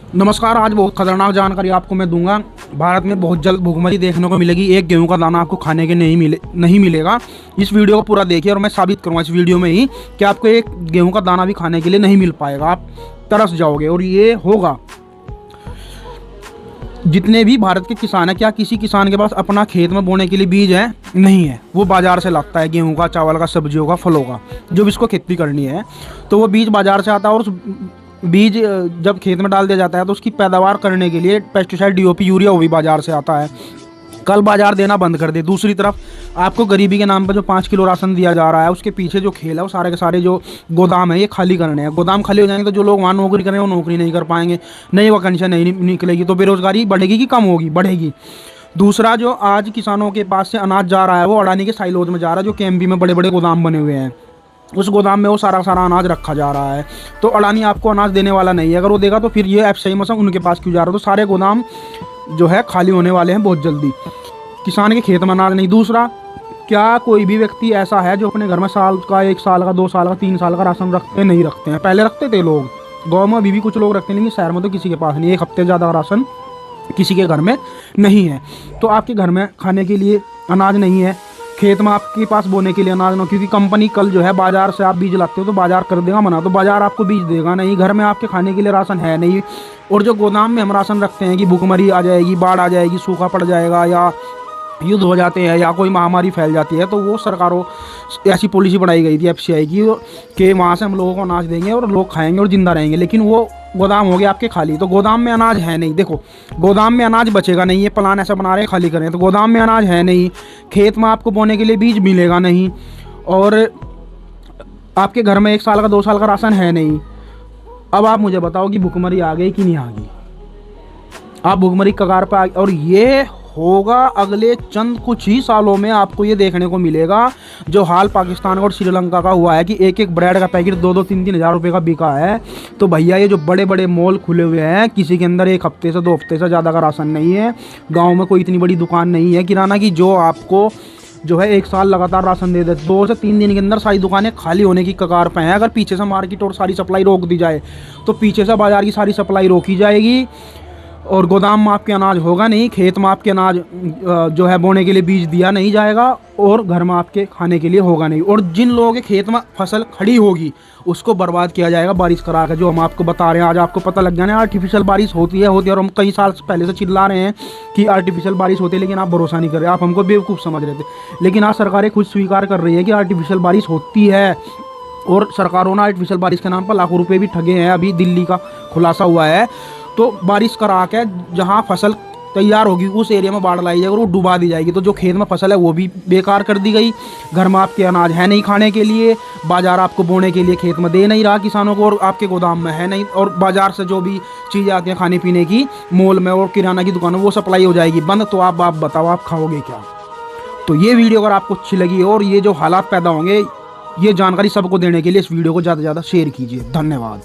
नमस्कार। आज बहुत खतरनाक जानकारी आपको मैं दूंगा। भारत में बहुत जल्द भुखमरी देखने को मिलेगी। एक गेहूं का दाना आपको खाने के नहीं मिलेगा। इस वीडियो को पूरा देखिए और मैं साबित करूंगा इस वीडियो में ही कि आपको एक गेहूं का दाना भी खाने के लिए नहीं मिल पाएगा। आप तरस जाओगे और ये होगा। जितने भी भारत के किसान हैं, क्या किसी किसान के पास अपना खेत में बोने के लिए बीज है? नहीं है। वो बाजार से लाता है गेहूं का, चावल का, सब्जियों का, फलों का, जो भी इसको खेती करनी है। तो वो बीज बाजार से आता है और उस बीज जब खेत में डाल दिया जाता है तो उसकी पैदावार करने के लिए पेस्टिसाइड, डीओपी, यूरिया वो भी बाजार से आता है। कल बाजार देना बंद कर दे। दूसरी तरफ आपको गरीबी के नाम पर जो 5 किलो राशन दिया जा रहा है, उसके पीछे जो खेल है वो सारे के सारे जो गोदाम है ये खाली करने हैं। गोदाम खाली हो जाएंगे तो जो लोग वहाँ नौकरी करें वो नौकरी नहीं कर पाएंगे, नई वैकेंसी नहीं निकलेगी, तो बेरोजगारी बढ़ेगी कि कम होगी? बढ़ेगी। दूसरा, जो आज किसानों के पास से अनाज जा रहा है वो अडानी के साइलोज में जा रहा है, जो केएमपी में बड़े बड़े गोदाम बने हुए हैं। उस गोदाम में वो सारा अनाज रखा जा रहा है। तो अडानी आपको अनाज देने वाला नहीं है। अगर वो देगा तो फिर ये एफसीआई मसम उनके पास क्यों जा रहा है? तो सारे गोदाम जो है खाली होने वाले हैं बहुत जल्दी। किसान के खेत में अनाज नहीं। दूसरा, क्या कोई भी व्यक्ति ऐसा है जो अपने घर में साल का, 1 साल का, 2 साल का, 3 साल का राशन रखते नहीं रखते हैं? पहले रखते थे लोग, गाँव में अभी भी कुछ लोग रखते हैं, लेकिन शहर में तो किसी के पास नहीं। 1 हफ्ते ज़्यादा राशन किसी के घर में नहीं है। तो आपके घर में खाने के लिए अनाज नहीं है, खेत में आपके पास बोने के लिए अनाज ना, क्योंकि कंपनी कल जो है बाजार से आप बीज लाते हो तो बाजार कर देगा मना, तो बाजार आपको बीज देगा नहीं। घर में आपके खाने के लिए राशन है नहीं। और जो गोदाम में हम राशन रखते हैं कि भूखमरी आ जाएगी, बाढ़ आ जाएगी, सूखा पड़ जाएगा, या युद्ध हो जाते हैं, या कोई महामारी फैल जाती है, तो वो सरकारों ऐसी पॉलिसी बनाई गई थी एफसीआई की कि वहाँ से हम लोगों को अनाज देंगे और लोग खाएंगे और जिंदा रहेंगे। लेकिन वो गोदाम हो गया आपके खाली, तो गोदाम में अनाज है नहीं। देखो, गोदाम में अनाज बचेगा नहीं। ये प्लान ऐसा बना रहे हैं खाली करें, तो गोदाम में अनाज है नहीं, खेत में आपको बोने के लिए बीज मिलेगा नहीं, और आपके घर में 1 साल का, 2 साल का राशन है नहीं। अब आप मुझे बताओ कि भुखमरी आ गई कि नहीं आ गई? आप भुखमरी कगार पर आ गए, और ये होगा अगले चंद कुछ ही सालों में। आपको ये देखने को मिलेगा जो हाल पाकिस्तान और श्रीलंका का हुआ है कि एक एक ब्रेड का पैकेट 2-2, 3-3 हज़ार रुपये का बिका है। तो भैया ये जो बड़े बड़े मॉल खुले हुए हैं, किसी के अंदर 1 हफ्ते से 2 हफ्ते से ज़्यादा का राशन नहीं है। गाँव में कोई इतनी बड़ी दुकान नहीं है किराना की जो आपको जो है 1 साल लगातार राशन दे दे। 2 से 3 दिन के अंदर सारी दुकानें खाली होने की कगार पे हैं। अगर पीछे से मार्केट और सारी सप्लाई रोक दी जाए तो पीछे से बाजार की सारी सप्लाई रोकी जाएगी, और गोदाम में आपके अनाज होगा नहीं, खेत में आपके अनाज जो है बोने के लिए बीज दिया नहीं जाएगा, और घर में आपके खाने के लिए होगा नहीं। और जिन लोगों के खेत में फसल खड़ी होगी उसको बर्बाद किया जाएगा बारिश करा के, जो हम आपको बता रहे हैं। आज आपको पता लग गया ना, आर्टिफिशियल बारिश होती है, और हम कई साल पहले से चिल्ला रहे हैं कि आर्टिफिशियल बारिश होती है, लेकिन आप भरोसा नहीं कर रहे, आप हमको बेवकूफ़ समझ रहे थे। लेकिन आज सरकारें खुद स्वीकार कर रही है कि आर्टिफिशियल बारिश होती है, और सरकारों ने आर्टिफिशियल बारिश के नाम पर लाखों रुपये भी ठगे हैं। अभी दिल्ली का खुलासा हुआ है। तो बारिश करा के जहाँ फसल तैयार होगी उस एरिया में बाढ़ लाई जाएगी और वो डुबा दी जाएगी। तो जो खेत में फसल है वो भी बेकार कर दी गई। घर में आपके अनाज है नहीं खाने के लिए, बाजार आपको बोने के लिए खेत में दे नहीं रहा किसानों को, और आपके गोदाम में है नहीं, और बाजार से जो भी चीज़ें आती हैं खाने पीने की, मॉल में और किराना की दुकानों, वो सप्लाई हो जाएगी बंद। तो आप बताओ आप खाओगे क्या? तो ये वीडियो अगर आपको अच्छी लगी और ये जो हालात पैदा होंगे, ये जानकारी सबको देने के लिए इस वीडियो को ज़्यादा से ज़्यादा शेयर कीजिए। धन्यवाद।